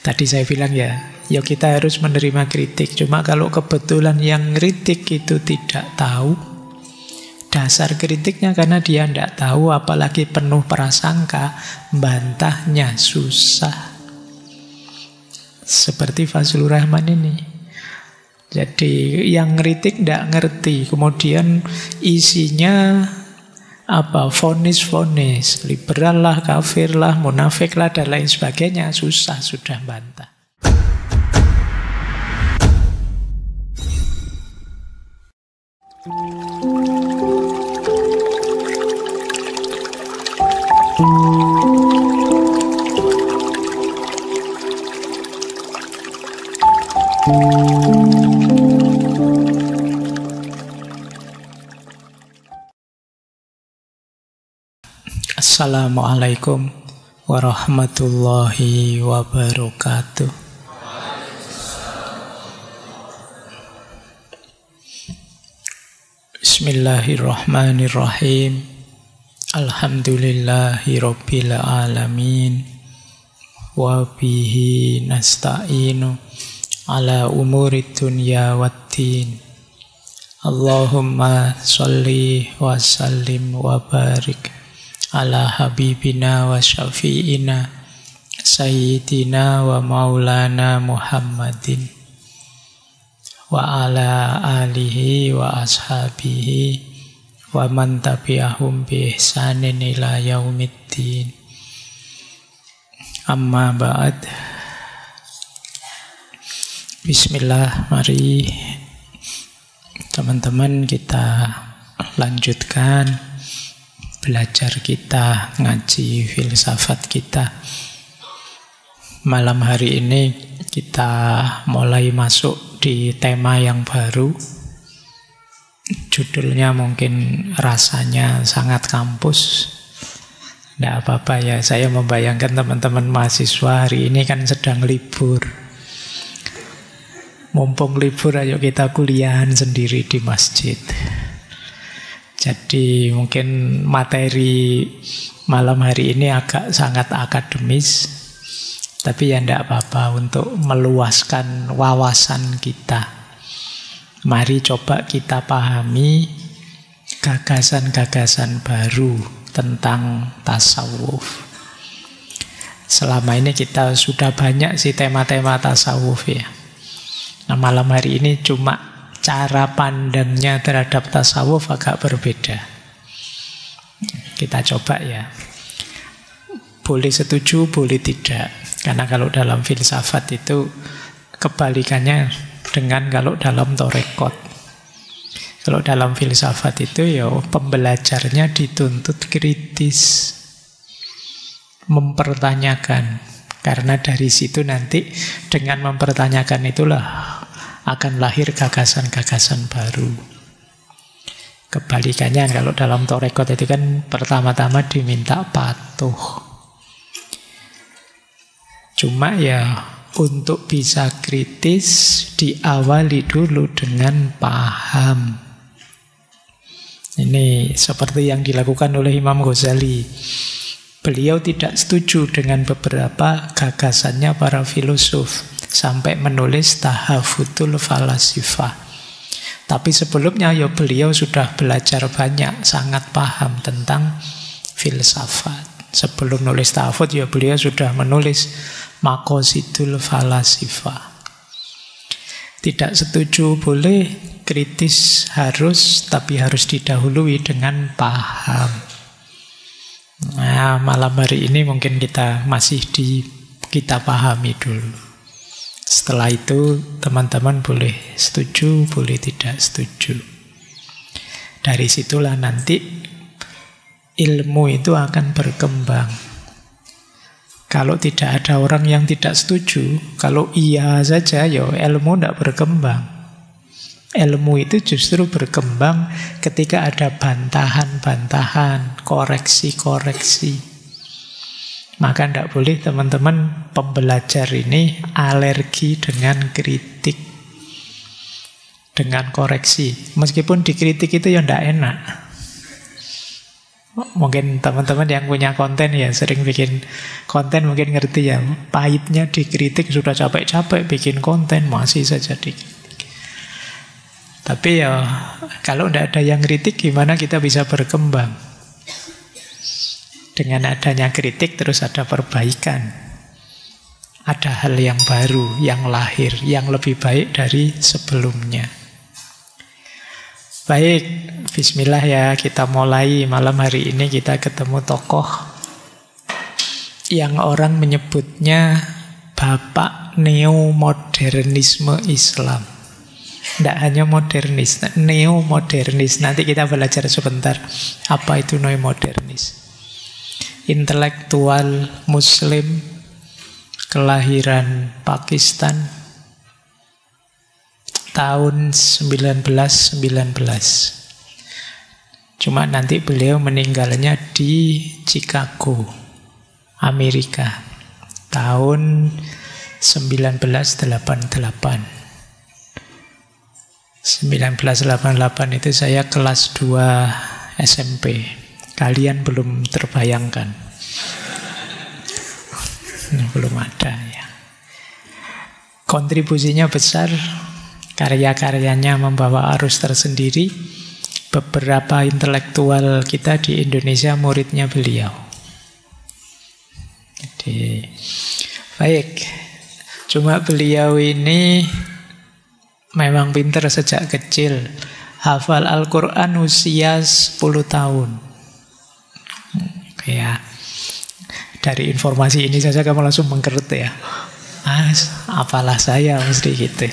Tadi saya bilang ya kita harus menerima kritik. Cuma kalau kebetulan yang kritik itu tidak tahu dasar kritiknya, karena dia tidak tahu, apalagi penuh prasangka, bantahnya susah. Seperti Fazlur Rahman ini. Jadi yang kritik tidak ngerti, kemudian isinya vonis-vonis, liberal lah, kafir lah, munafik lah, dan lain sebagainya. Susah sudah bantah. Assalamualaikum warahmatullahi wabarakatuh. Bismillahirrahmanirrahim. Alhamdulillahi rabbil alamin. Wa bihi nasta'inu ala umuri dunya waddin. Allahumma sholli wa sallim wa barik ala habibina wa syafi'ina sayyidina wa maulana Muhammadin wa ala alihi wa ashabihi wa man tabi'ahum bi ihsanin ila yaumiddin. Amma ba'd. Bismillah, mari teman-teman kita lanjutkan belajar kita, ngaji filsafat kita. Malam hari ini kita mulai masuk di tema yang baru. Judulnya mungkin rasanya sangat kampus. Tidak apa-apa ya, saya membayangkan teman-teman mahasiswa hari ini kan sedang libur. Mumpung libur, ayo kita kuliahan sendiri di masjid. Jadi mungkin materi malam hari ini agak sangat akademis, tapi ya tidak apa-apa untuk meluaskan wawasan kita. Mari coba kita pahami gagasan-gagasan baru tentang tasawuf. Selama ini kita sudah banyak sih tema-tema tasawuf ya. Nah, malam hari ini cuma cara pandangnya terhadap tasawuf agak berbeda. Kita coba ya. Boleh setuju, boleh tidak. Karena kalau dalam filsafat itu kebalikannya dengan kalau dalam torekot. Kalau dalam filsafat itu ya pembelajarnya dituntut kritis, mempertanyakan. Karena dari situ nanti dengan mempertanyakan itulah akan lahir gagasan-gagasan baru. Kebalikannya kalau dalam torekot itu kan pertama-tama diminta patuh. Cuma ya untuk bisa kritis diawali dulu dengan paham. Ini seperti yang dilakukan oleh Imam Ghazali. Beliau tidak setuju dengan beberapa gagasannya para filosof, sampai menulis Tahafutul Falasifah. Tapi sebelumnya ya beliau sudah belajar banyak, sangat paham tentang filsafat. Sebelum nulis Tahafut ya beliau sudah menulis Maqasidul Falasifah. Tidak setuju boleh, kritis harus, tapi harus didahului dengan paham. Nah, malam hari ini mungkin kita masih kita pahami dulu. Setelah itu teman-teman boleh setuju, boleh tidak setuju. Dari situlah nanti ilmu itu akan berkembang. Kalau tidak ada orang yang tidak setuju, kalau iya saja ya ilmu tidak berkembang. Ilmu itu justru berkembang ketika ada bantahan-bantahan, koreksi-koreksi. Maka tidak boleh teman-teman pembelajar ini alergi dengan kritik, dengan koreksi. Meskipun dikritik itu ya tidak enak. Mungkin teman-teman yang punya konten ya sering bikin konten mungkin ngerti ya. Pahitnya dikritik, sudah capek-capek bikin konten masih saja dikritik. Tapi ya kalau tidak ada yang kritik gimana kita bisa berkembang? Dengan adanya kritik terus ada perbaikan. Ada hal yang baru, yang lahir, yang lebih baik dari sebelumnya. Baik, bismillah ya, kita mulai. Malam hari ini kita ketemu tokoh yang orang menyebutnya Bapak Neomodernisme Islam. Tidak hanya modernis, neomodernis. Nanti kita belajar sebentar apa itu neomodernis. Intelektual Muslim, kelahiran Pakistan, tahun 1919. Cuma nanti beliau meninggalnya di Chicago, Amerika, tahun 1988. 1988 itu saya kelas 2 SMP. Kalian belum terbayangkan. Belum ada ya. Kontribusinya besar, karya-karyanya membawa arus tersendiri. Beberapa intelektual kita di Indonesia muridnya beliau. Jadi, baik. Cuma beliau ini memang pintar sejak kecil. Hafal Al-Quran usia 10 tahun. Ya, dari informasi ini saja kamu langsung mengerti ya. Apalah saya mesti gitu.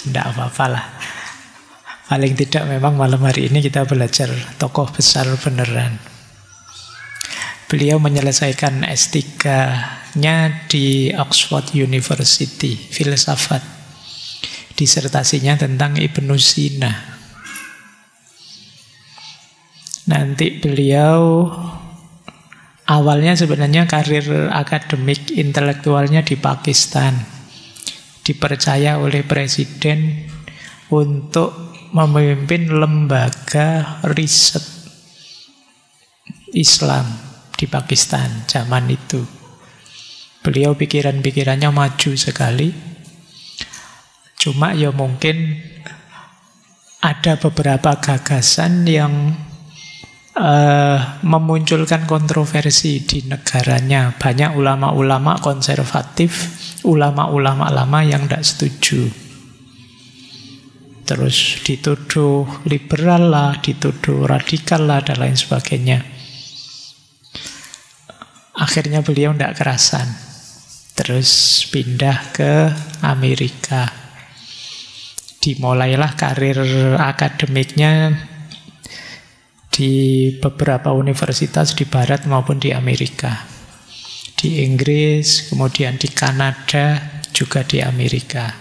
Tidak apa-apalah. Paling tidak memang malam hari ini kita belajar tokoh besar beneran. Beliau menyelesaikan S3-nya di Oxford University, filsafat. Disertasinya tentang Ibnu Sina. Nanti beliau awalnya sebenarnya karir akademik intelektualnya di Pakistan. Dipercaya oleh presiden untuk memimpin lembaga riset Islam di Pakistan zaman itu. Beliau pikiran-pikirannya maju sekali. Cuma ya mungkin ada beberapa gagasan yang memunculkan kontroversi di negaranya. Banyak ulama-ulama konservatif, ulama-ulama lama yang tidak setuju. Terus dituduh liberal lah, dituduh radikal lah, dan lain sebagainya. Akhirnya beliau tidak kerasan. Terus pindah ke Amerika. Dimulailah karir akademiknya di beberapa universitas di Barat maupun di Amerika. Di Inggris, kemudian di Kanada, juga di Amerika.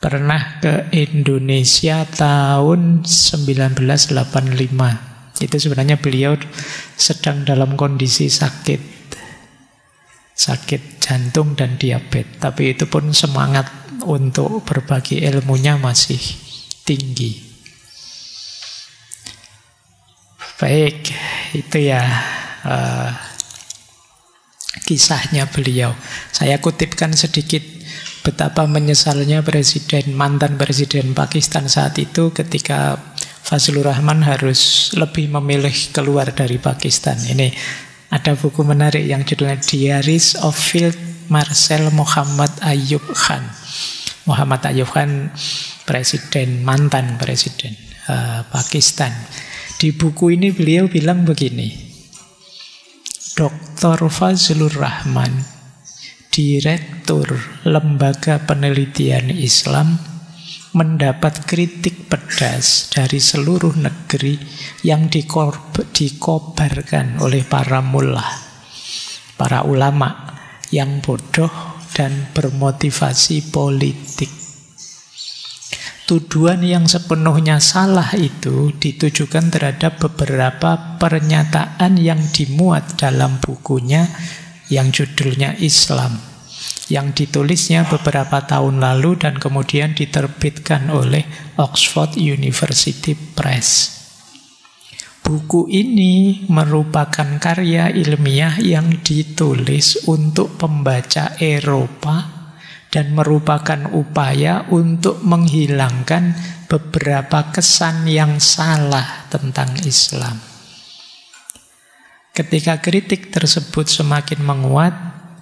Pernah ke Indonesia tahun 1985. Itu sebenarnya beliau sedang dalam kondisi sakit jantung dan diabetes. Tapi itu pun semangat untuk berbagi ilmunya masih tinggi. Baik, itu ya kisahnya beliau. Saya kutipkan sedikit betapa menyesalnya mantan presiden Pakistan saat itu ketika Fazlur Rahman harus lebih memilih keluar dari Pakistan. Ini ada buku menarik yang judulnya Diaries of Field Marshal Muhammad Ayub Khan. Muhammad Ayub Khan mantan presiden Pakistan. Di buku ini beliau bilang begini, Dr. Fazlur Rahman, Direktur Lembaga Penelitian Islam, mendapat kritik pedas dari seluruh negeri yang dikobarkan oleh para mullah, para ulama yang bodoh dan bermotivasi politik. Tuduhan yang sepenuhnya salah itu ditujukan terhadap beberapa pernyataan yang dimuat dalam bukunya yang judulnya Islam, yang ditulisnya beberapa tahun lalu dan kemudian diterbitkan oleh Oxford University Press. Buku ini merupakan karya ilmiah yang ditulis untuk pembaca Eropa dan merupakan upaya untuk menghilangkan beberapa kesan yang salah tentang Islam. Ketika kritik tersebut semakin menguat,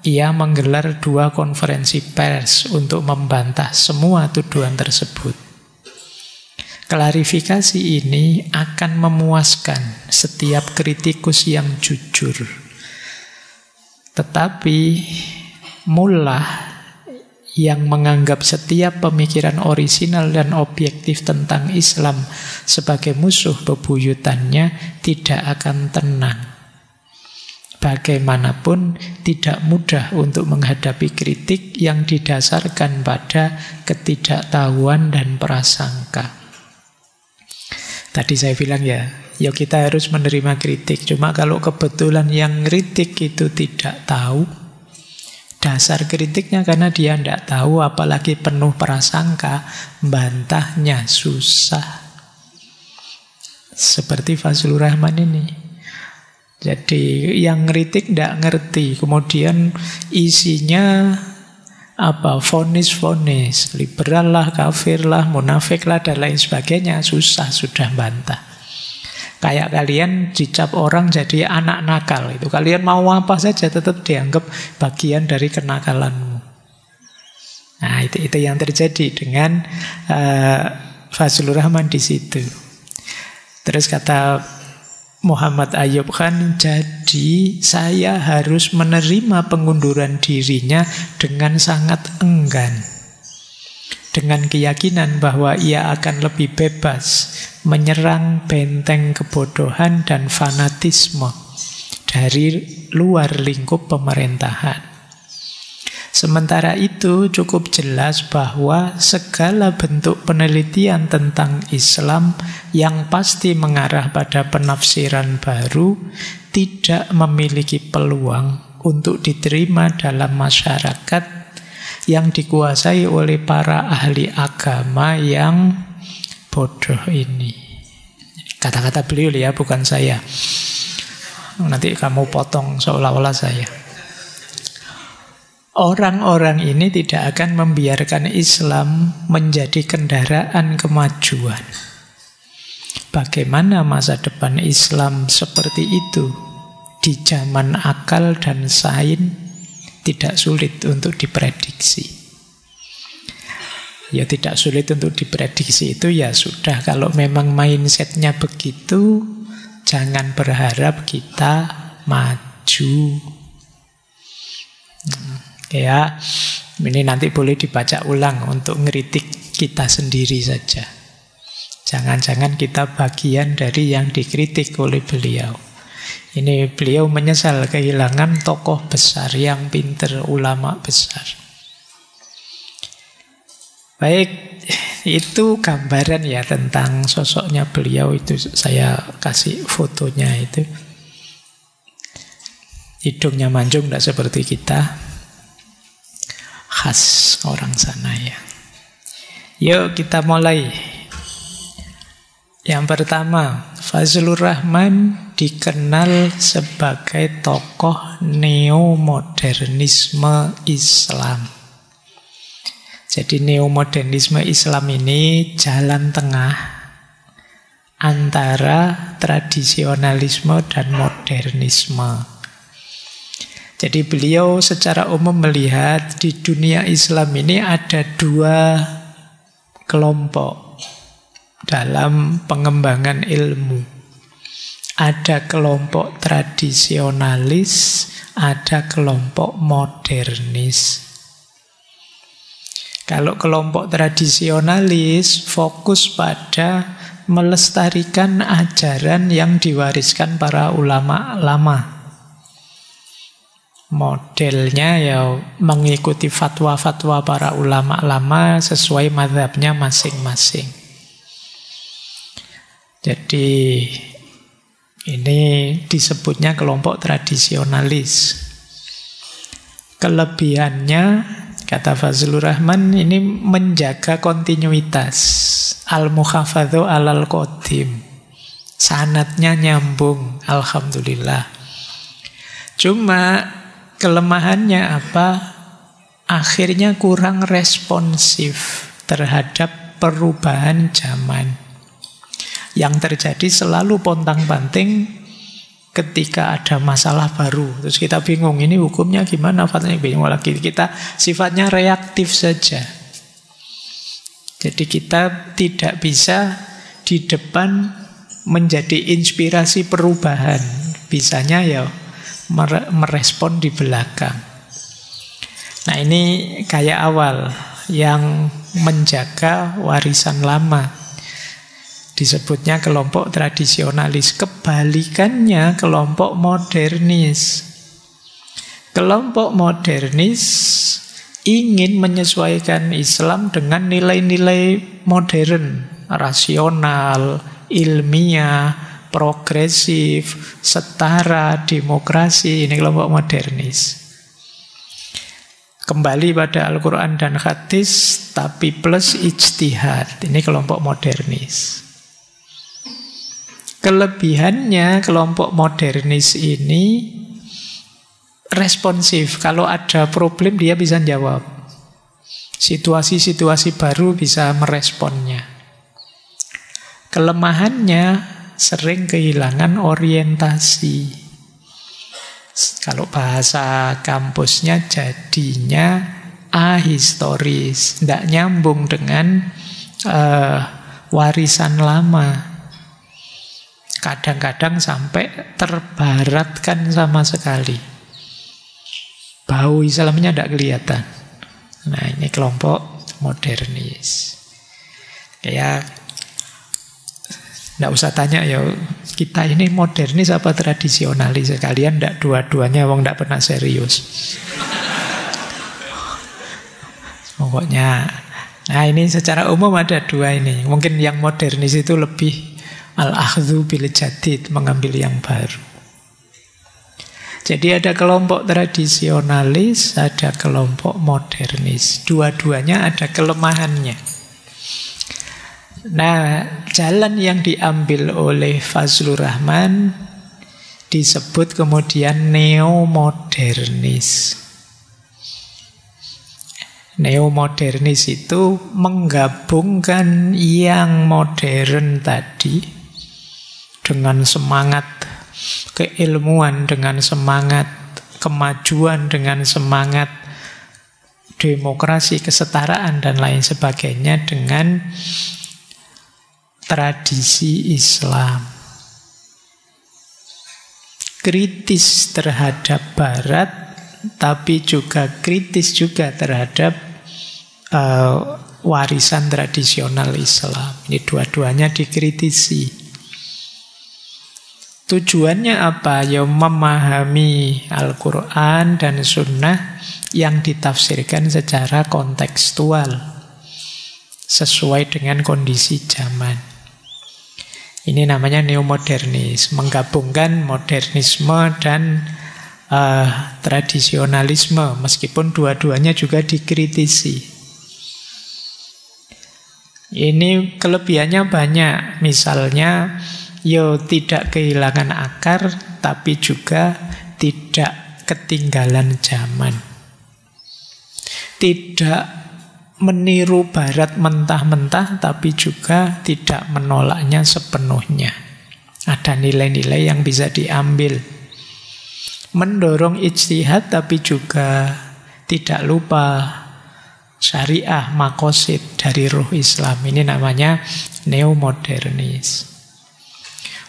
ia menggelar 2 konferensi pers untuk membantah semua tuduhan tersebut. Klarifikasi ini akan memuaskan setiap kritikus yang jujur. Tetapi mullah yang menganggap setiap pemikiran orisinal dan objektif tentang Islam sebagai musuh bebuyutannya tidak akan tenang. Bagaimanapun tidak mudah untuk menghadapi kritik yang didasarkan pada ketidaktahuan dan prasangka. Tadi saya bilang ya kita harus menerima kritik. Cuma kalau kebetulan yang kritik itu tidak tahu dasar kritiknya karena dia tidak tahu, apalagi penuh prasangka, bantahnya susah. Seperti Fazlur Rahman ini. Jadi yang kritik tidak ngerti, kemudian isinya vonis-vonis, liberal lah, kafir lah, munafik lah, dan lain sebagainya, susah sudah bantah. Kayak kalian dicap orang jadi anak nakal, itu kalian mau apa saja tetap dianggap bagian dari kenakalanmu. Nah itu yang terjadi dengan Fazlur Rahman di situ. Terus kata Muhammad Ayub Khan, jadi saya harus menerima pengunduran dirinya dengan sangat enggan, dengan keyakinan bahwa ia akan lebih bebas menyerang benteng kebodohan dan fanatisme dari luar lingkup pemerintahan. Sementara itu cukup jelas bahwa segala bentuk penelitian tentang Islam yang pasti mengarah pada penafsiran baru tidak memiliki peluang untuk diterima dalam masyarakat yang dikuasai oleh para ahli agama yang bodoh ini. Kata-kata beliau ya, bukan saya. Nanti kamu potong seolah-olah saya. Orang-orang ini tidak akan membiarkan Islam menjadi kendaraan kemajuan. Bagaimana masa depan Islam seperti itu di zaman akal dan sains tidak sulit untuk diprediksi. Ya tidak sulit untuk diprediksi itu ya sudah, kalau memang mindsetnya begitu, jangan berharap kita maju. Ya, ini nanti boleh dibaca ulang untuk ngeritik kita sendiri saja. Jangan-jangan kita bagian dari yang dikritik oleh beliau. Ini beliau menyesal kehilangan tokoh besar yang pinter, ulama besar. Baik, itu gambaran ya tentang sosoknya beliau. Itu saya kasih fotonya itu. Hidungnya mancung, tidak seperti kita. Khas orang sana ya. Yuk kita mulai. Yang pertama, Fazlur Rahman dikenal sebagai tokoh neomodernisme Islam. Jadi neomodernisme Islam ini jalan tengah antara tradisionalisme dan modernisme. Jadi beliau secara umum melihat di dunia Islam ini ada 2 kelompok dalam pengembangan ilmu. Ada kelompok tradisionalis, ada kelompok modernis. Kalau kelompok tradisionalis fokus pada melestarikan ajaran yang diwariskan para ulama lama. Modelnya ya mengikuti fatwa-fatwa para ulama lama sesuai mazhabnya masing-masing. Jadi ini disebutnya kelompok tradisionalis. Kelebihannya, kata Fazlur Rahman, ini menjaga kontinuitas. Al-muhafadhu alal qadim. Sanadnya nyambung, alhamdulillah. Cuma kelemahannya apa? Akhirnya kurang responsif terhadap perubahan zaman. Yang terjadi selalu pontang-panting ketika ada masalah baru. Terus kita bingung, ini hukumnya gimana? Fatwanya bingung lagi. Kita sifatnya reaktif saja. Jadi kita tidak bisa di depan menjadi inspirasi perubahan. Bisanya ya merespon di belakang. Nah ini kayak awal yang menjaga warisan lama. Disebutnya kelompok tradisionalis. Kebalikannya kelompok modernis. Kelompok modernis ingin menyesuaikan Islam dengan nilai-nilai modern, rasional, ilmiah, progresif, setara, demokrasi. Ini kelompok modernis. Kembali pada Al-Quran dan hadis, tapi plus ijtihad. Ini kelompok modernis. Kelebihannya kelompok modernis ini responsif. Kalau ada problem dia bisa jawab. Situasi-situasi baru bisa meresponnya. Kelemahannya sering kehilangan orientasi. Kalau bahasa kampusnya jadinya ahistoris, tidak nyambung dengan warisan lama. Kadang-kadang sampai terbaratkan sama sekali. Bau Islamnya tidak kelihatan. Nah ini kelompok modernis. Ya, tidak usah tanya ya, kita ini modernis apa tradisionalis? Sekalian tidak dua-duanya, wong tidak pernah serius. Pokoknya, nah ini secara umum ada dua ini. Mungkin yang modernis itu lebih al-akhdhu bil jadid, mengambil yang baru. Jadi ada kelompok tradisionalis, ada kelompok modernis. Dua-duanya ada kelemahannya. Nah, jalan yang diambil oleh Fazlur Rahman disebut kemudian neomodernis. Neomodernis itu menggabungkan yang modern tadi dengan semangat keilmuan, dengan semangat kemajuan, dengan semangat demokrasi, kesetaraan, dan lain sebagainya dengan tradisi Islam. Kritis terhadap Barat, tapi juga kritis juga terhadap warisan tradisional Islam. Ini dua-duanya dikritisi. Tujuannya apa? Ya memahami Al-Quran dan Sunnah yang ditafsirkan secara kontekstual sesuai dengan kondisi zaman. Ini namanya neomodernis, menggabungkan modernisme dan tradisionalisme, meskipun dua-duanya juga dikritisi. Ini kelebihannya banyak, misalnya tidak kehilangan akar, tapi juga tidak ketinggalan zaman. Tidak meniru Barat mentah-mentah, tapi juga tidak menolaknya sepenuhnya. Ada nilai-nilai yang bisa diambil. Mendorong ijtihad, tapi juga tidak lupa syariah, makosid dari ruh Islam. Ini namanya neomodernis.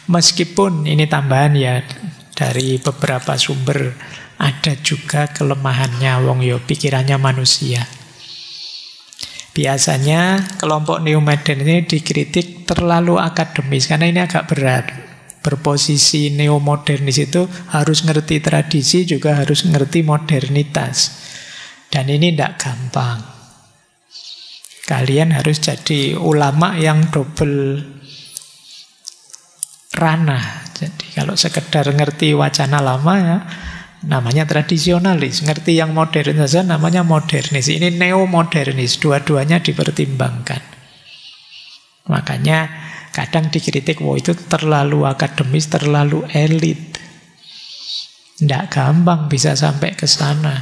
Meskipun ini tambahan ya dari beberapa sumber, ada juga kelemahannya, wong yo pikirannya manusia. Biasanya kelompok neomodern ini dikritik terlalu akademis, karena ini agak berat. Berposisi neomodernis itu harus ngerti tradisi, juga harus ngerti modernitas. Dan ini tidak gampang. Kalian harus jadi ulama yang double ranah. Jadi kalau sekedar ngerti wacana lama ya namanya tradisionalis, ngerti yang modern saja namanya modernis. Ini neomodernis, dua-duanya dipertimbangkan. Makanya Kadang dikritik, wah itu terlalu akademis, terlalu elit. Tidak gampang bisa sampai ke sana.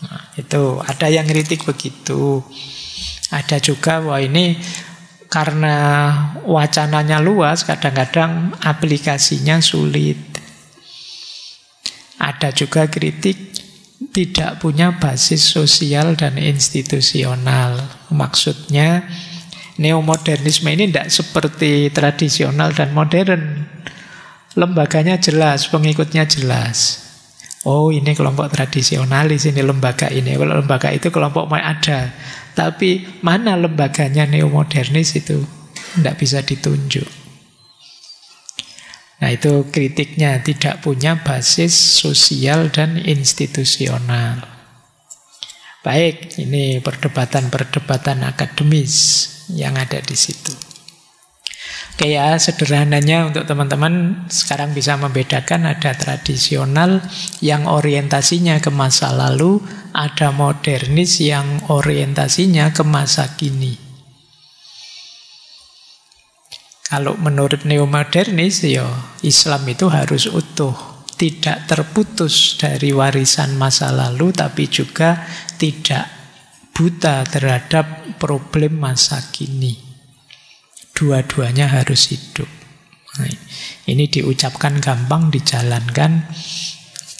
Nah, itu ada yang kritik begitu. Ada juga, wah ini karena wacananya luas, kadang-kadang aplikasinya sulit. Ada juga kritik tidak punya basis sosial dan institusional. Maksudnya neomodernisme ini tidak seperti tradisional dan modern. Lembaganya jelas, pengikutnya jelas. Oh, ini kelompok tradisionalis, ini lembaga ini. Kalau lembaga itu kelompok ada. Tapi mana lembaganya neomodernis itu tidak bisa ditunjuk. Nah, itu kritiknya, tidak punya basis sosial dan institusional. Baik, ini perdebatan-perdebatan akademis yang ada di situ. Oke ya, sederhananya untuk teman-teman sekarang bisa membedakan ada tradisional yang orientasinya ke masa lalu, ada modernis yang orientasinya ke masa kini. Kalau menurut neomodernis, ya Islam itu harus utuh, tidak terputus dari warisan masa lalu, tapi juga tidak buta terhadap problem masa kini. Dua-duanya harus hidup. Nah, ini diucapkan gampang, dijalankan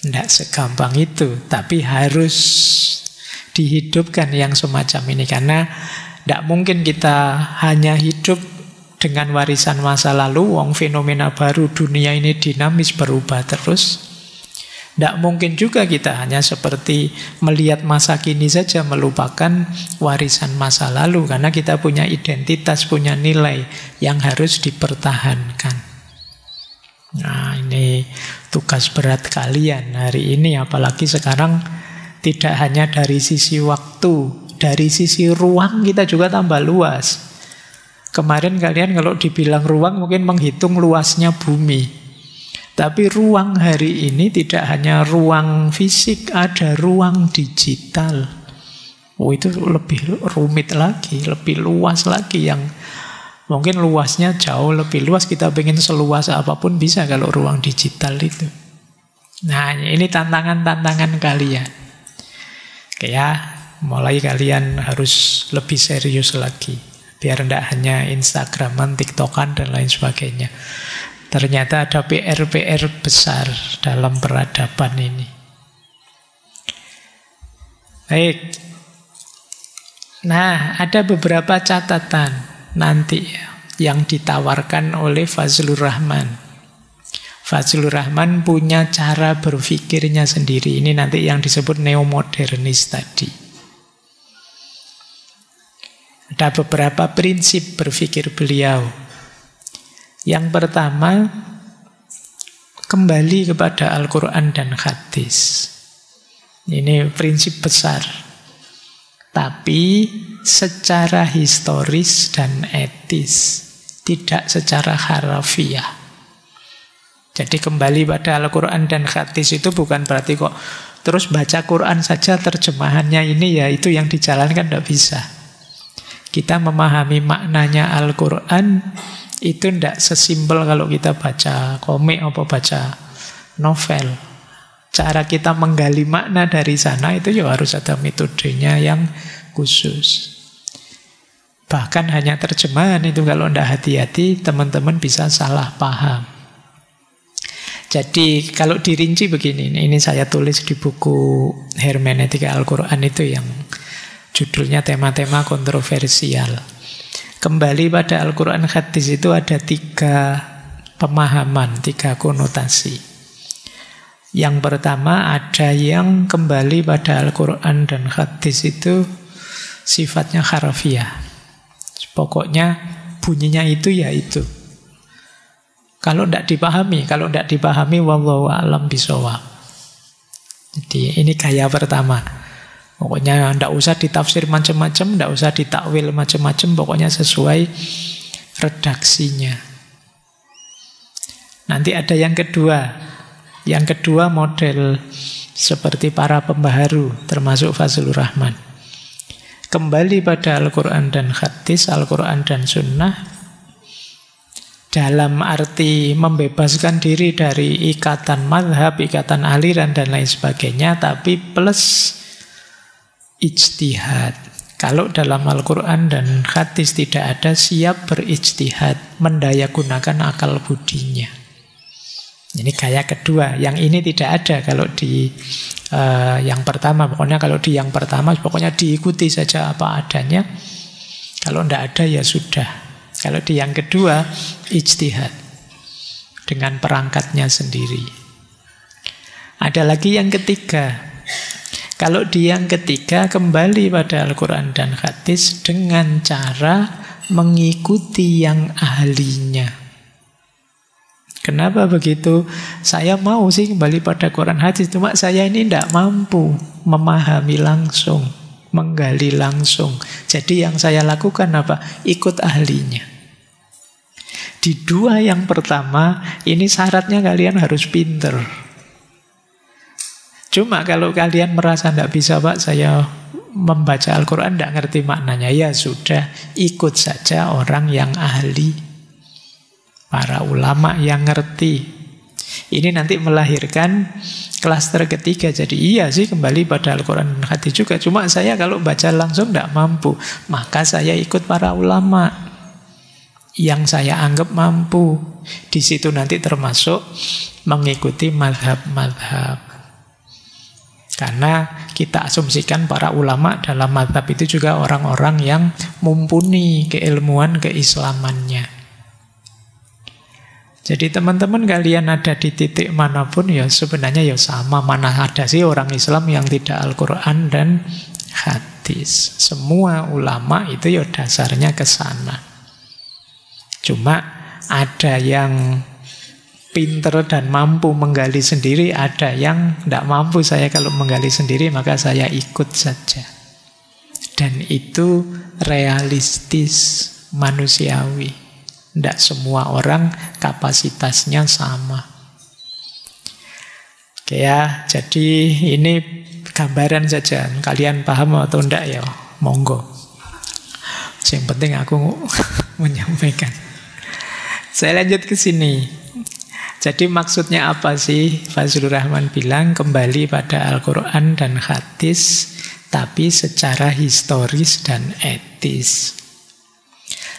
tidak segampang itu, tapi harus dihidupkan yang semacam ini, karena tidak mungkin kita hanya hidup dengan warisan masa lalu. Wong fenomena baru, dunia ini dinamis, berubah terus. Tidak mungkin juga kita hanya seperti melihat masa kini saja, melupakan warisan masa lalu, karena kita punya identitas, punya nilai yang harus dipertahankan. Nah, ini tugas berat kalian hari ini, apalagi sekarang tidak hanya dari sisi waktu, dari sisi ruang kita juga tambah luas. Kemarin kalian kalau dibilang ruang mungkin menghitung luasnya bumi. Tapi ruang hari ini tidak hanya ruang fisik, ada ruang digital. Oh, itu lebih rumit lagi, lebih luas lagi, yang mungkin luasnya jauh lebih luas. Kita pengen seluas apapun bisa kalau ruang digital itu. Nah, ini tantangan-tantangan kalian. Oke ya, mulai kalian harus lebih serius lagi. Biar tidak hanya Instagraman, TikTokan, dan lain sebagainya. Ternyata ada PR-PR besar dalam peradaban ini. Baik. Nah, ada beberapa catatan nanti yang ditawarkan oleh Fazlur Rahman. Fazlur Rahman punya cara berpikirnya sendiri. Ini nanti yang disebut neomodernis tadi. Ada beberapa prinsip berpikir beliau. Yang pertama, kembali kepada Al-Quran dan hadis. Ini prinsip besar. Tapi secara historis dan etis, tidak secara harafiah. Jadi kembali pada Al-Quran dan hadis itu bukan berarti kok terus baca Quran saja terjemahannya ini ya itu yang dijalankan, tidak bisa. Kita memahami maknanya Al-Quran itu tidak sesimpel kalau kita baca komik atau baca novel. Cara kita menggali makna dari sana itu ya harus ada metodenya yang khusus. Bahkan hanya terjemahan itu kalau tidak hati-hati, teman-teman bisa salah paham. Jadi kalau dirinci begini, ini saya tulis di buku Hermeneutika Al-Quran itu yang judulnya tema-tema kontroversial. Kembali pada Al-Quran hadis itu ada 3 pemahaman, 3 konotasi. Yang pertama ada yang kembali pada Al-Quran dan hadis itu sifatnya harafiah. Pokoknya bunyinya itu ya itu. Kalau tidak dipahami, wallahu a'lam bishawab. Jadi ini gaya pertama. Pokoknya tidak usah ditafsir macam-macam, tidak usah ditakwil macam-macam, pokoknya sesuai redaksinya. Nanti ada yang kedua. Yang kedua model seperti para pembaharu, termasuk Fazlur Rahman. Kembali pada Al-Quran dan hadis, Al-Quran dan sunnah, dalam arti membebaskan diri dari ikatan mazhab, ikatan aliran dan lain sebagainya, tapi plus ijtihad. Kalau dalam Al-Quran dan hadis tidak ada, siap berijtihad, mendayagunakan akal budinya. Ini gaya kedua. Yang ini tidak ada kalau di yang pertama. Pokoknya kalau di yang pertama, pokoknya diikuti saja apa adanya. Kalau tidak ada ya sudah. Kalau di yang kedua, ijtihad dengan perangkatnya sendiri. Ada lagi yang ketiga. Kalau di yang ketiga kembali pada Al-Quran dan hadis dengan cara mengikuti yang ahlinya. Kenapa begitu? Saya mau sih kembali pada Quran hadis, cuma saya ini tidak mampu memahami langsung, menggali langsung. Jadi yang saya lakukan apa? Ikut ahlinya. Di dua yang pertama, ini syaratnya kalian harus pinter. Cuma kalau kalian merasa tidak bisa, Pak, saya membaca Al-Quran tidak ngerti maknanya, ya sudah, ikut saja orang yang ahli, para ulama yang ngerti. Ini nanti melahirkan klaster ketiga. Jadi iya sih kembali pada Al-Quran dan hadis juga. Cuma saya kalau baca langsung tidak mampu, maka saya ikut para ulama yang saya anggap mampu. Di situ nanti termasuk mengikuti mazhab-mazhab. Karena kita asumsikan para ulama dalam mazhab itu juga orang-orang yang mumpuni keilmuan keislamannya. Jadi teman-teman kalian ada di titik manapun ya sebenarnya ya sama. Mana ada sih orang Islam yang tidak Al-Quran dan hadis. Semua ulama itu ya dasarnya ke sana. Cuma ada yang pinter dan mampu menggali sendiri, ada yang tidak mampu. Saya kalau menggali sendiri maka saya ikut saja. Dan itu realistis, manusiawi. Tidak semua orang kapasitasnya sama. Oke ya, jadi ini gambaran saja. Kalian paham atau tidak ya? Monggo. Yang penting aku menyampaikan. Saya lanjut ke sini. Jadi maksudnya apa sih? Fazlur Rahman bilang kembali pada Al-Quran dan hadis, tapi secara historis dan etis.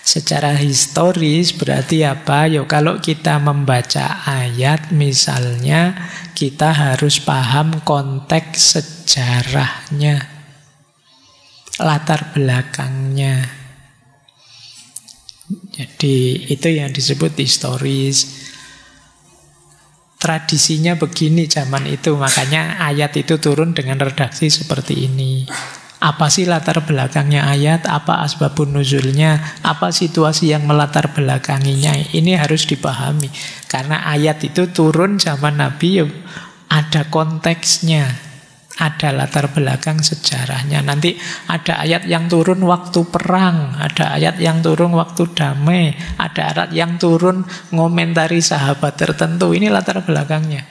Secara historis berarti apa? Ya kalau kita membaca ayat misalnya, kita harus paham konteks sejarahnya, latar belakangnya. Jadi itu yang disebut historis. Tradisinya begini zaman itu, makanya ayat itu turun dengan redaksi seperti ini. Apa sih latar belakangnya ayat? Apa asbabun nuzulnya? Apa situasi yang melatar belakanginya? Ini harus dipahami. Karena ayat itu turun zaman Nabi, ada konteksnya. Ada latar belakang sejarahnya. Nanti ada ayat yang turun waktu perang, ada ayat yang turun waktu damai, ada ayat yang turun ngomentari sahabat tertentu. Ini latar belakangnya.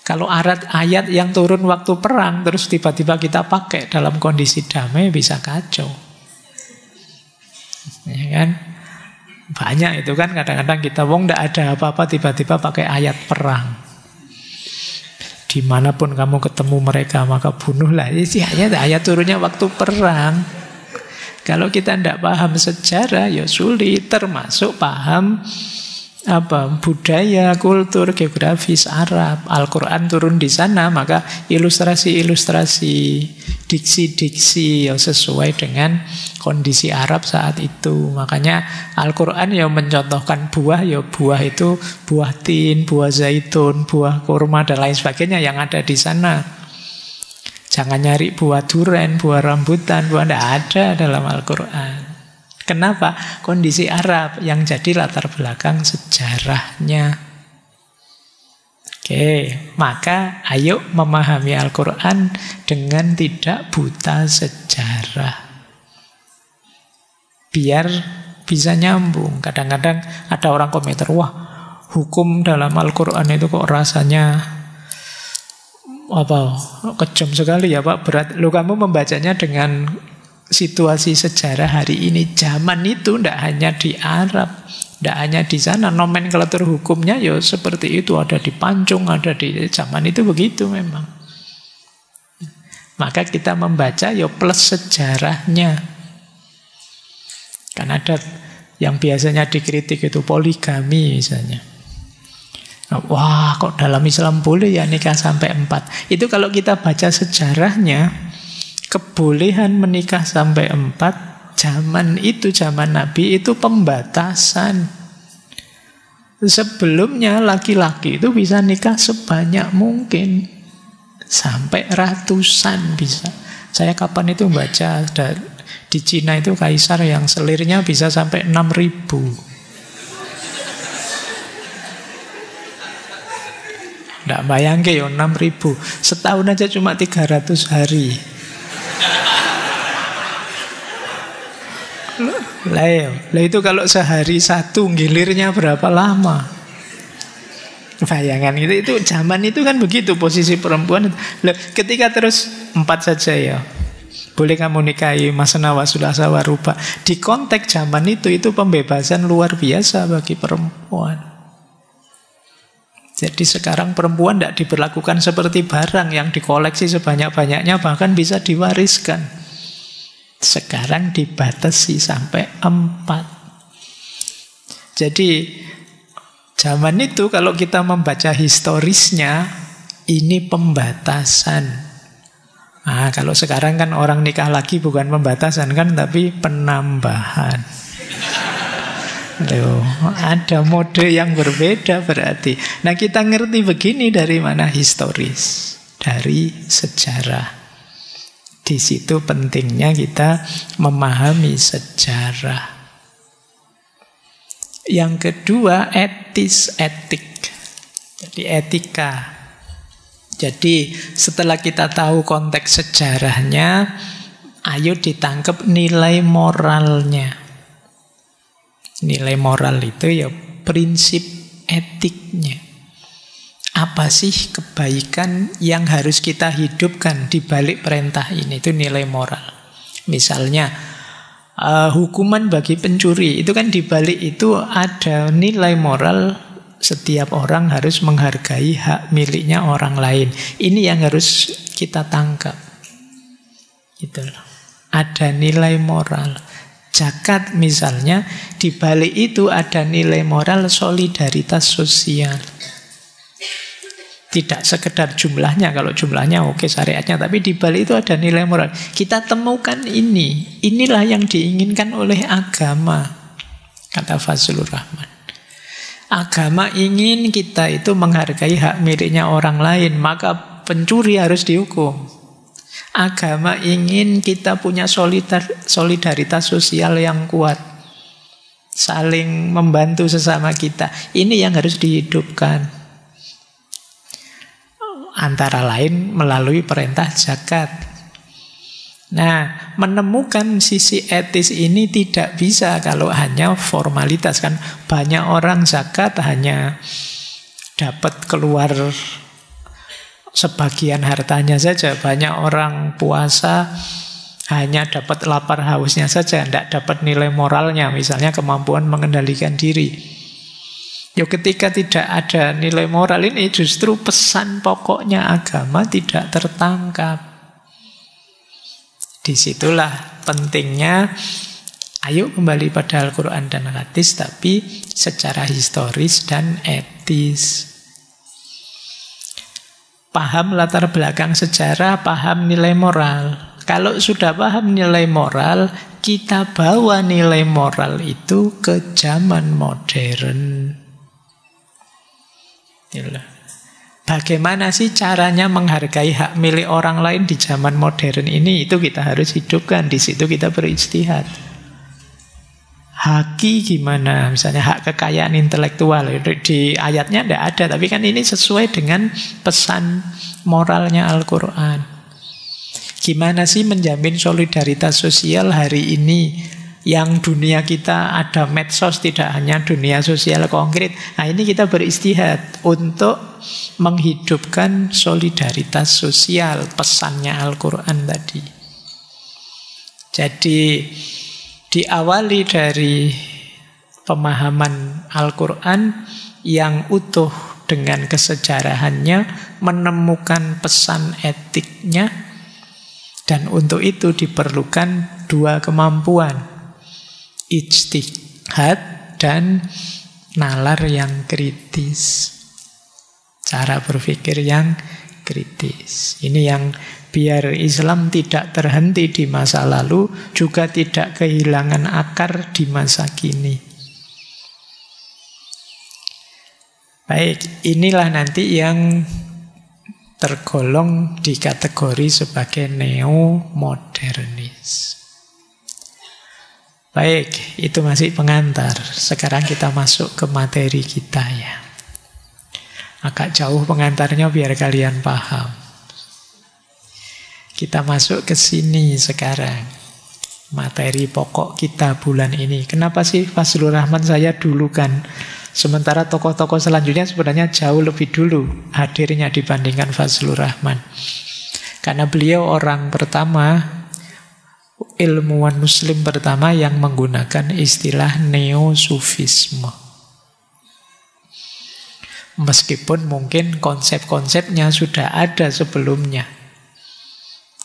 Kalau ayat yang turun waktu perang terus tiba-tiba kita pakai dalam kondisi damai, bisa kacau. Ya kan? Banyak itu kan kadang-kadang kita tidak ada apa-apa tiba-tiba pakai ayat perang. Dimanapun kamu ketemu mereka maka bunuhlah. Ini ayat turunnya waktu perang. Kalau kita tidak paham sejarah ya sulit, termasuk paham budaya, kultur, geografis Arab. Al-Quran turun di sana, maka ilustrasi-ilustrasi, diksi-diksi sesuai dengan kondisi Arab saat itu. Makanya Al-Quran mencontohkan buah, buah itu buah tin, buah zaitun, buah kurma dan lain sebagainya yang ada di sana. Jangan nyari buah duren, buah rambutan, buah tidak ada dalam Al-Quran. Kenapa? Kondisi Arab yang jadi latar belakang sejarahnya. Oke, maka ayo memahami Al-Quran dengan tidak buta sejarah. Biar bisa nyambung. Kadang-kadang ada orang komentar, wah hukum dalam Al-Quran itu kok rasanya kejam sekali ya Pak, berat. Lu kamu membacanya dengan situasi sejarah hari ini. Zaman itu tidak hanya di Arab, Tidak hanya di sana, nomenklatur hukumnya ya seperti itu. Ada di pancung, ada di zaman itu begitu memang. Maka kita membaca ya plus sejarahnya. Kan ada yang biasanya dikritik itu poligami misalnya. Wah, kok dalam Islam boleh ya nikah sampai 4? Itu kalau kita baca sejarahnya, kebolehan menikah sampai 4 zaman itu, zaman Nabi itu pembatasan. Sebelumnya laki-laki itu bisa nikah sebanyak mungkin, sampai ratusan bisa. Saya kapan itu baca di Cina itu kaisar yang selirnya bisa sampai 6.000. Nggak bayangke ya 6.000. Setahun aja cuma 300 hari. Lah itu kalau sehari satu gilirnya berapa lama? Bayangan itu zaman itu kan begitu posisi perempuan. Lah, ketika terus 4 saja ya, boleh kamu nikahi masna wa sulasa wa ruba. Di konteks zaman itu pembebasan luar biasa bagi perempuan. Jadi sekarang perempuan tidak diberlakukan seperti barang yang dikoleksi sebanyak-banyaknya, bahkan bisa diwariskan. Sekarang dibatasi sampai 4. Jadi zaman itu kalau kita membaca historisnya, ini pembatasan. Nah, kalau sekarang kan orang nikah lagi bukan pembatasan kan, tapi penambahan. Loh, ada mode yang berbeda berarti. Nah, kita ngerti begini dari mana? Historis, dari sejarah. Di situ pentingnya kita memahami sejarah. Yang kedua, etik. Jadi etika. Jadi setelah kita tahu konteks sejarahnya, ayo ditangkap nilai moralnya. Nilai moral itu ya prinsip etiknya. Apa sih kebaikan yang harus kita hidupkan di balik perintah ini? Itu nilai moral. Misalnya hukuman bagi pencuri, itu kan di balik itu ada nilai moral. Setiap orang harus menghargai hak miliknya orang lain. Ini yang harus kita tangkap. Gitu loh. Ada nilai moral. Zakat misalnya, di balik itu ada nilai moral solidaritas sosial. Tidak sekedar jumlahnya, kalau jumlahnya oke syariatnya, tapi di balik itu ada nilai moral. Kita temukan ini. Inilah yang diinginkan oleh agama, kata Fazlur Rahman. Agama ingin kita itu menghargai hak miliknya orang lain, maka pencuri harus dihukum. Agama ingin kita punya solidaritas sosial yang kuat, saling membantu sesama kita. Ini yang harus dihidupkan. Antara lain melalui perintah zakat. Nah, menemukan sisi etis ini tidak bisa kalau hanya formalitas kan. Banyak orang zakat hanya dapat keluar sebagian hartanya saja. Banyak orang puasa hanya dapat lapar hausnya saja, tidak dapat nilai moralnya, misalnya kemampuan mengendalikan diri. Ya ketika tidak ada nilai moral ini, justru pesan pokoknya agama tidak tertangkap. Disitulah pentingnya, ayo kembali pada Al-Quran dan hadis, tapi secara historis dan etis. Paham latar belakang sejarah, paham nilai moral. Kalau sudah paham nilai moral, kita bawa nilai moral itu ke zaman modern. Bagaimana sih caranya menghargai hak milik orang lain di zaman modern ini? Itu kita harus hidupkan. Di situ kita berijtihad. Haki gimana? Misalnya hak kekayaan intelektual. Di ayatnya tidak ada, tapi kan ini sesuai dengan pesan moralnya Al-Quran. Gimana sih menjamin solidaritas sosial hari ini? Yang dunia kita ada medsos, tidak hanya dunia sosial konkret. Nah ini kita beristihad untuk menghidupkan solidaritas sosial, pesannya Al-Quran tadi. Jadi diawali dari pemahaman Al-Quran yang utuh dengan kesejarahannya, menemukan pesan etiknya, dan untuk itu diperlukan dua kemampuan, ijtihad dan nalar yang kritis, cara berpikir yang kritis. Ini yang biar Islam tidak terhenti di masa lalu, juga tidak kehilangan akar di masa kini. Baik, inilah nanti yang tergolong di kategori sebagai neo-modernis. Baik, itu masih pengantar. Sekarang kita masuk ke materi kita ya. Agak jauh pengantarnya biar kalian paham. Kita masuk ke sini sekarang. Materi pokok kita bulan ini. Kenapa sih Fazlur Rahman saya dulu kan? Sementara tokoh-tokoh selanjutnya sebenarnya jauh lebih dulu hadirnya dibandingkan Fazlur Rahman. Karena beliau orang pertama, ilmuwan muslim pertama yang menggunakan istilah neo-sufisme. Meskipun mungkin konsep-konsepnya sudah ada sebelumnya,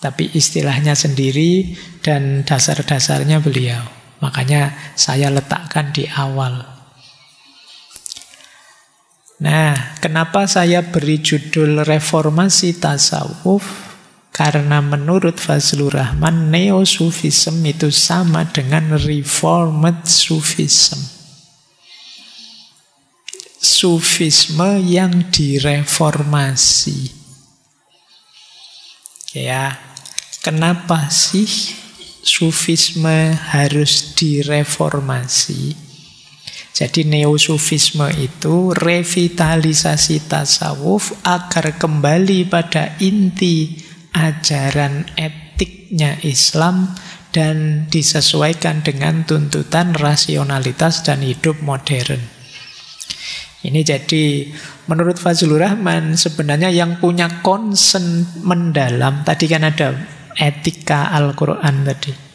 tapi istilahnya sendiri dan dasar-dasarnya beliau. Makanya saya letakkan di awal. Nah, kenapa saya beri judul Reformasi Tasawuf? Karena menurut Fazlur Rahman, neo-sufism itu sama dengan reformed sufism. Sufisme yang direformasi. Ya, kenapa sih sufisme harus direformasi? Jadi neo-sufisme itu revitalisasi tasawuf agar kembali pada inti ajaran etiknya Islam dan disesuaikan dengan tuntutan rasionalitas dan hidup modern. Ini jadi menurut Fazlur Rahman sebenarnya yang punya concern mendalam, tadi kan ada etika Al-Quran tadi.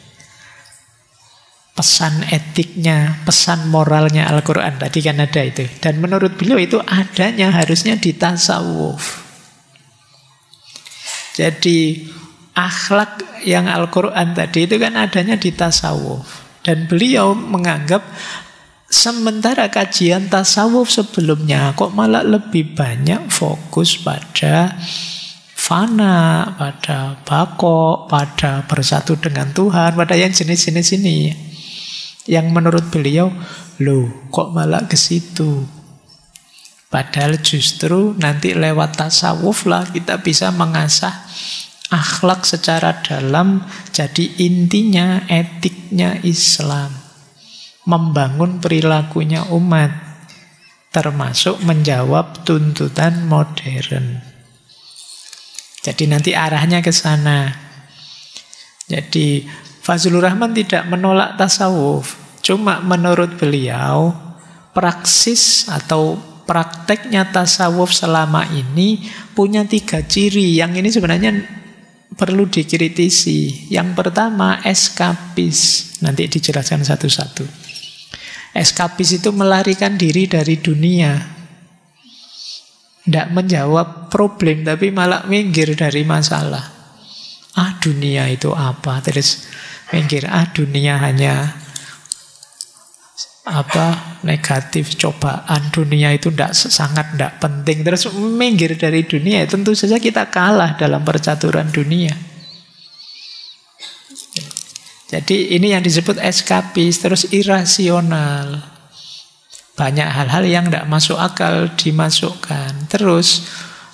Pesan etiknya, pesan moralnya Al-Quran tadi kan ada itu. Dan menurut beliau itu adanya harusnya di tasawuf. Jadi akhlak yang Al-Quran tadi itu kan adanya di tasawuf. Dan beliau menganggap sementara kajian tasawuf sebelumnya kok malah lebih banyak fokus pada fana, pada bako, pada bersatu dengan Tuhan, pada yang jenis-jenis ini. Yang menurut beliau, loh kok malah ke situ? Padahal justru nanti lewat tasawuf lah kita bisa mengasah akhlak secara dalam. Jadi intinya etiknya Islam, membangun perilakunya umat, termasuk menjawab tuntutan modern. Jadi nanti arahnya ke sana. Jadi Fazlur Rahman tidak menolak tasawuf, cuma menurut beliau praksis atau prakteknya tasawuf selama ini punya 3 ciri. Yang ini sebenarnya perlu dikritisi. Yang pertama, eskapis. Nanti dijelaskan satu-satu. Eskapis itu melarikan diri dari dunia. Tidak menjawab problem, tapi malah minggir dari masalah. Dunia itu apa? Terus minggir, dunia hanya negatif, cobaan, dunia itu sangat tidak penting. Terus minggir dari dunia, tentu saja kita kalah dalam percaturan dunia. Jadi ini yang disebut eskapis. Terus irasional, banyak hal-hal yang tidak masuk akal dimasukkan. Terus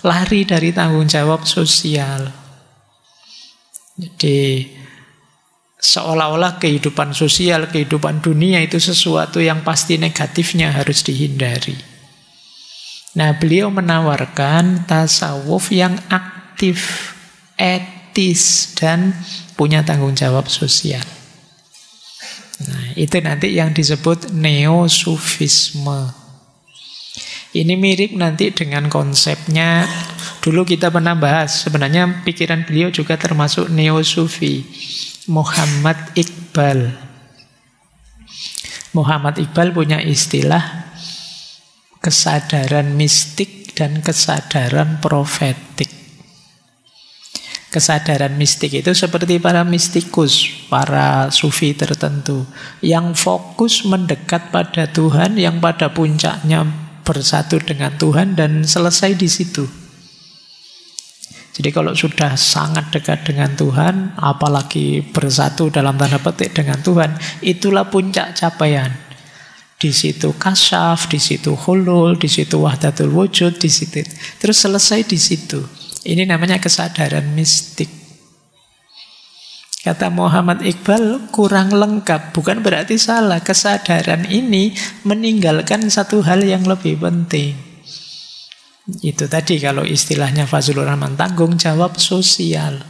lari dari tanggung jawab sosial. Jadi seolah-olah kehidupan sosial, kehidupan dunia itu sesuatu yang pasti negatifnya harus dihindari. Nah, beliau menawarkan tasawuf yang aktif, etis, dan punya tanggung jawab sosial. Nah, itu nanti yang disebut neo-sufisme. Ini mirip nanti dengan konsepnya, dulu kita pernah bahas, sebenarnya pikiran beliau juga termasuk neo-sufi, Muhammad Iqbal. Muhammad Iqbal punya istilah kesadaran mistik dan kesadaran profetik. Kesadaran mistik itu seperti para mistikus, para sufi tertentu, yang fokus mendekat pada Tuhan, yang pada puncaknya bersatu dengan Tuhan dan selesai di situ. Jadi kalau sudah sangat dekat dengan Tuhan, apalagi bersatu dalam tanda petik dengan Tuhan, itulah puncak capaian. Di situ kasyaf, di situ hulul, di situ wahdatul wujud, di situ. Terus selesai di situ. Ini namanya kesadaran mistik. Kata Muhammad Iqbal, kurang lengkap. Bukan berarti salah. Kesadaran ini meninggalkan satu hal yang lebih penting. Itu tadi kalau istilahnya Fazlur Rahman, tanggung jawab sosial.